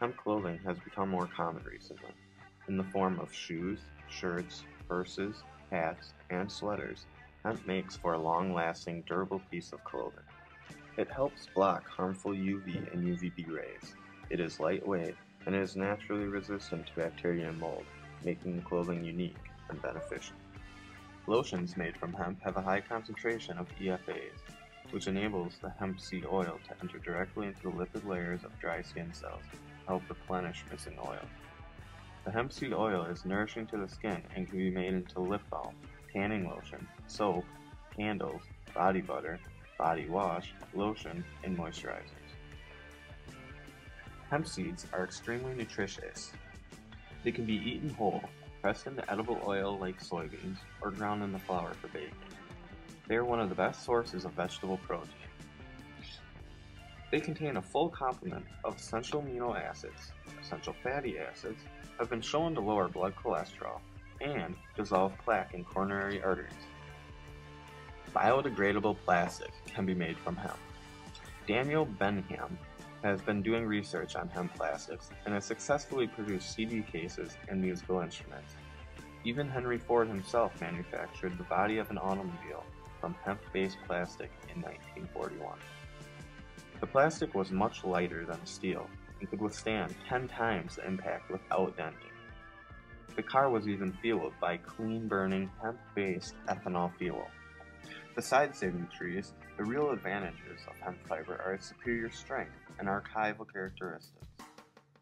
Hemp clothing has become more common recently, in the form of shoes, shirts, purses, hats, and sweaters. Hemp makes for a long-lasting, durable piece of clothing. It helps block harmful UV and UVB rays. It is lightweight and is naturally resistant to bacteria and mold, making the clothing unique and beneficial. Lotions made from hemp have a high concentration of EFAs, which enables the hemp seed oil to enter directly into the lipid layers of dry skin cells to help replenish missing oil. The hemp seed oil is nourishing to the skin and can be made into lip balm, tanning lotion, soap, candles, body butter, body wash, lotion, and moisturizers. Hemp seeds are extremely nutritious. They can be eaten whole, pressed into edible oil like soybeans, or ground into flour for baking. They are one of the best sources of vegetable protein. They contain a full complement of essential amino acids. Essential fatty acids have been shown to lower blood cholesterol and dissolve plaque in coronary arteries. Biodegradable plastic can be made from hemp. Daniel Benham has been doing research on hemp plastics and has successfully produced CD cases and musical instruments. Even Henry Ford himself manufactured the body of an automobile from hemp-based plastic in 1941. The plastic was much lighter than steel and could withstand 10 times the impact without denting. The car was even fueled by clean-burning hemp-based ethanol fuel. Besides saving trees, the real advantages of hemp fiber are its superior strength and archival characteristics.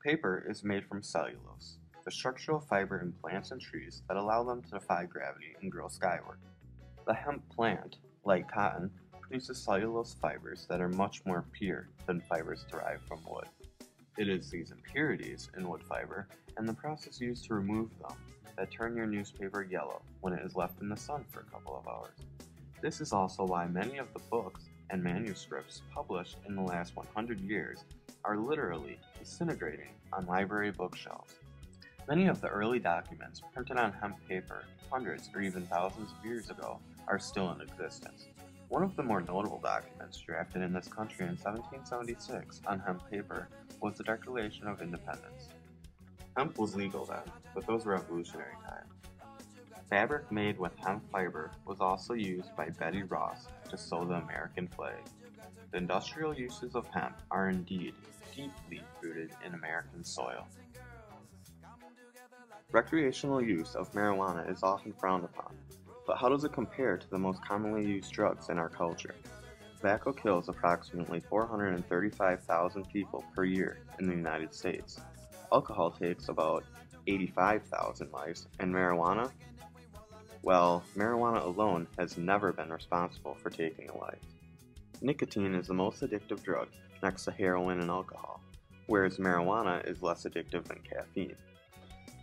Paper is made from cellulose, the structural fiber in plants and trees that allow them to defy gravity and grow skyward. The hemp plant, like cotton, produces cellulose fibers that are much more pure than fibers derived from wood. It is these impurities in wood fiber and the process used to remove them that turn your newspaper yellow when it is left in the sun for a couple of hours. This is also why many of the books and manuscripts published in the last 100 years are literally disintegrating on library bookshelves. Many of the early documents printed on hemp paper hundreds or even thousands of years ago are still in existence. One of the more notable documents drafted in this country in 1776 on hemp paper was the Declaration of Independence. Hemp was legal then, but those were revolutionary times. Fabric made with hemp fiber was also used by Betty Ross to sew the American flag. The industrial uses of hemp are indeed deeply rooted in American soil. Recreational use of marijuana is often frowned upon, but how does it compare to the most commonly used drugs in our culture? Tobacco kills approximately 435,000 people per year in the United States. Alcohol takes about 85,000 lives, and marijuana? Well, marijuana alone has never been responsible for taking a life. Nicotine is the most addictive drug next to heroin and alcohol, whereas marijuana is less addictive than caffeine.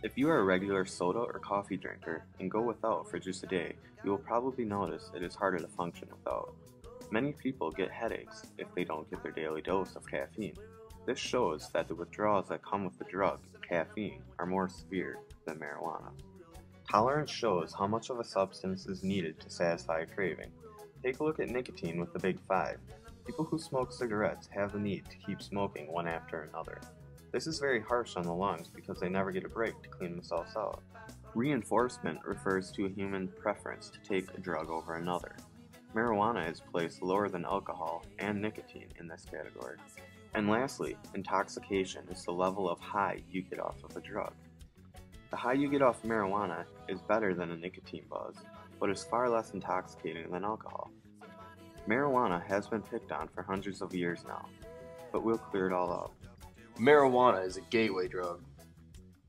If you are a regular soda or coffee drinker and go without for just a day, you will probably notice it is harder to function without. Many people get headaches if they don't get their daily dose of caffeine. This shows that the withdrawals that come with the drug, caffeine, are more severe than marijuana. Tolerance shows how much of a substance is needed to satisfy a craving. Take a look at nicotine with the Big Five. People who smoke cigarettes have the need to keep smoking one after another. This is very harsh on the lungs because they never get a break to clean themselves out. Reinforcement refers to a human preference to take a drug over another. Marijuana is placed lower than alcohol and nicotine in this category. And lastly, intoxication is the level of high you get off of a drug. The high you get off marijuana is better than a nicotine buzz, but is far less intoxicating than alcohol. Marijuana has been picked on for hundreds of years now, but we'll clear it all up. Marijuana is a gateway drug.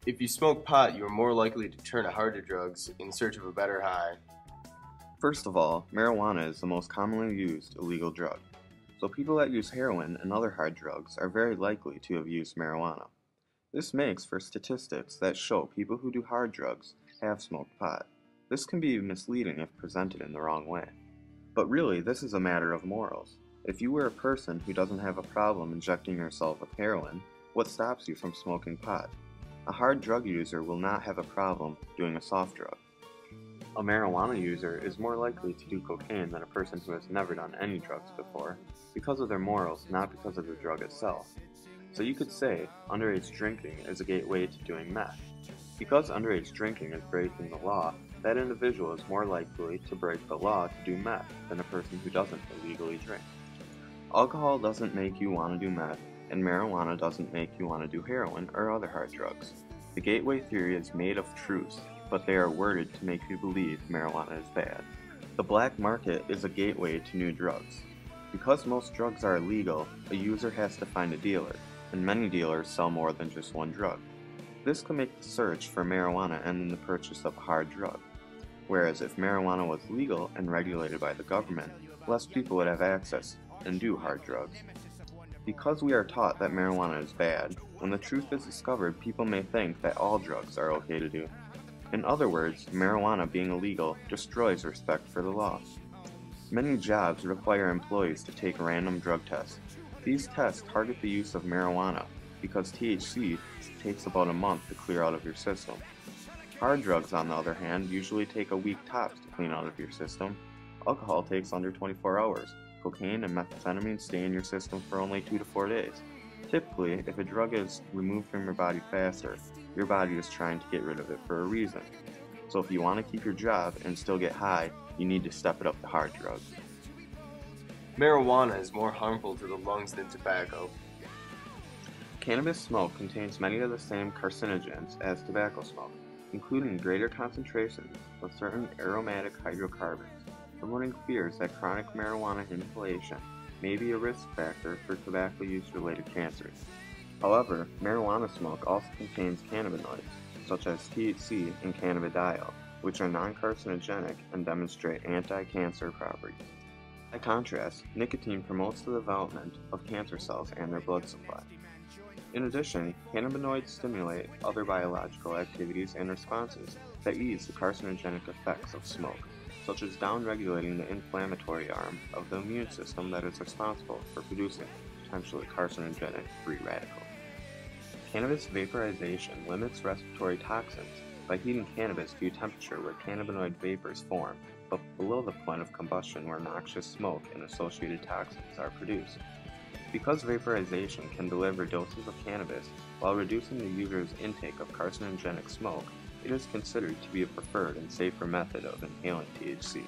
If you smoke pot, you are more likely to turn to harder drugs in search of a better high. First of all, marijuana is the most commonly used illegal drug, so people that use heroin and other hard drugs are very likely to have used marijuana. This makes for statistics that show people who do hard drugs have smoked pot. This can be misleading if presented in the wrong way. But really, this is a matter of morals. If you were a person who doesn't have a problem injecting yourself with heroin, what stops you from smoking pot? A hard drug user will not have a problem doing a soft drug. A marijuana user is more likely to do cocaine than a person who has never done any drugs before, because of their morals, not because of the drug itself. So you could say underage drinking is a gateway to doing meth. Because underage drinking is breaking the law, that individual is more likely to break the law to do meth than a person who doesn't illegally drink. Alcohol doesn't make you want to do meth, and marijuana doesn't make you want to do heroin or other hard drugs. The gateway theory is made of truths, but they are worded to make you believe marijuana is bad. The black market is a gateway to new drugs. Because most drugs are illegal, a user has to find a dealer, and many dealers sell more than just one drug. This can make the search for marijuana end in the purchase of a hard drug. Whereas if marijuana was legal and regulated by the government, less people would have access and do hard drugs. Because we are taught that marijuana is bad, when the truth is discovered, people may think that all drugs are okay to do. In other words, marijuana being illegal destroys respect for the law. Many jobs require employees to take random drug tests. These tests target the use of marijuana because THC takes about a month to clear out of your system. Hard drugs, on the other hand, usually take a week tops to clean out of your system. Alcohol takes under 24 hours. Cocaine and methamphetamine stay in your system for only 2 to 4 days. Typically, if a drug is removed from your body faster, your body is trying to get rid of it for a reason. So if you want to keep your job and still get high, you need to step it up to hard drugs. Marijuana is more harmful to the lungs than tobacco. Cannabis smoke contains many of the same carcinogens as tobacco smoke, including greater concentrations of certain aromatic hydrocarbons, promoting fears that chronic marijuana inhalation may be a risk factor for tobacco use-related cancers. However, marijuana smoke also contains cannabinoids, such as THC and cannabidiol, which are non-carcinogenic and demonstrate anti-cancer properties. By contrast, nicotine promotes the development of cancer cells and their blood supply. In addition, cannabinoids stimulate other biological activities and responses that ease the carcinogenic effects of smoke, such as downregulating the inflammatory arm of the immune system that is responsible for producing potentially carcinogenic free radicals. Cannabis vaporization limits respiratory toxins by heating cannabis to a temperature where cannabinoid vapors form, but below the point of combustion where noxious smoke and associated toxins are produced. Because vaporization can deliver doses of cannabis while reducing the user's intake of carcinogenic smoke, it is considered to be a preferred and safer method of inhaling THC.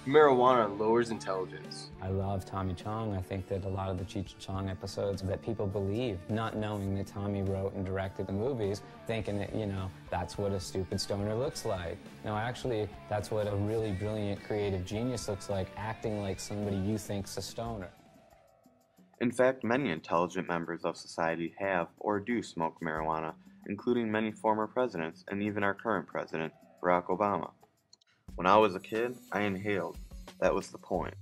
Marijuana lowers intelligence. I love Tommy Chong. I think that a lot of the Cheech and Chong episodes that people believe, not knowing that Tommy wrote and directed the movies, thinking that, that's what a stupid stoner looks like. No, actually, that's what a really brilliant creative genius looks like, acting like somebody you think's a stoner. In fact, many intelligent members of society have or do smoke marijuana, including many former presidents and even our current president, Barack Obama. When I was a kid, I inhaled. That was the point.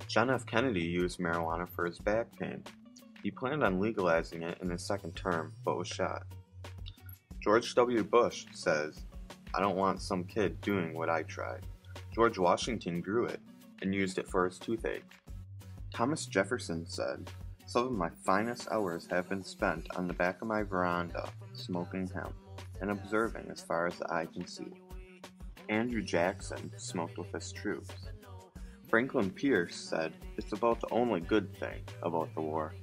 John F. Kennedy used marijuana for his back pain. He planned on legalizing it in his second term, but was shot. George W. Bush says, "I don't want some kid doing what I tried." George Washington grew it and used it for his toothache. Thomas Jefferson said, "Some of my finest hours have been spent on the back of my veranda, smoking hemp, and observing as far as the eye can see." Andrew Jackson smoked with his troops. Franklin Pierce said, "It's about the only good thing about the war."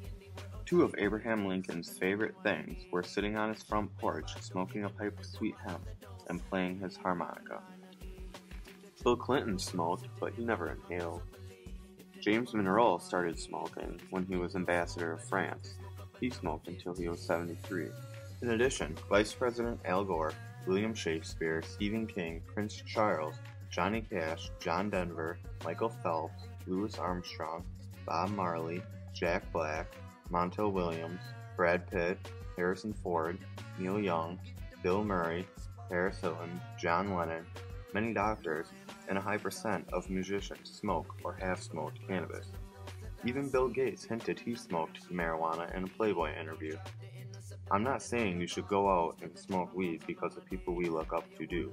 Two of Abraham Lincoln's favorite things were sitting on his front porch, smoking a pipe of sweet hemp, and playing his harmonica. Bill Clinton smoked, but he never inhaled. James Monroe started smoking when he was ambassador of France. He smoked until he was 73. In addition, Vice President Al Gore, William Shakespeare, Stephen King, Prince Charles, Johnny Cash, John Denver, Michael Phelps, Louis Armstrong, Bob Marley, Jack Black, Montel Williams, Brad Pitt, Harrison Ford, Neil Young, Bill Murray, Paris Hilton, John Lennon, many doctors, and a high percent of musicians smoke or have smoked cannabis. Even Bill Gates hinted he smoked marijuana in a Playboy interview. I'm not saying you should go out and smoke weed because of people we look up to do.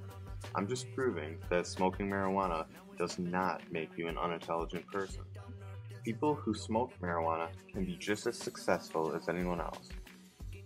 I'm just proving that smoking marijuana does not make you an unintelligent person. People who smoke marijuana can be just as successful as anyone else.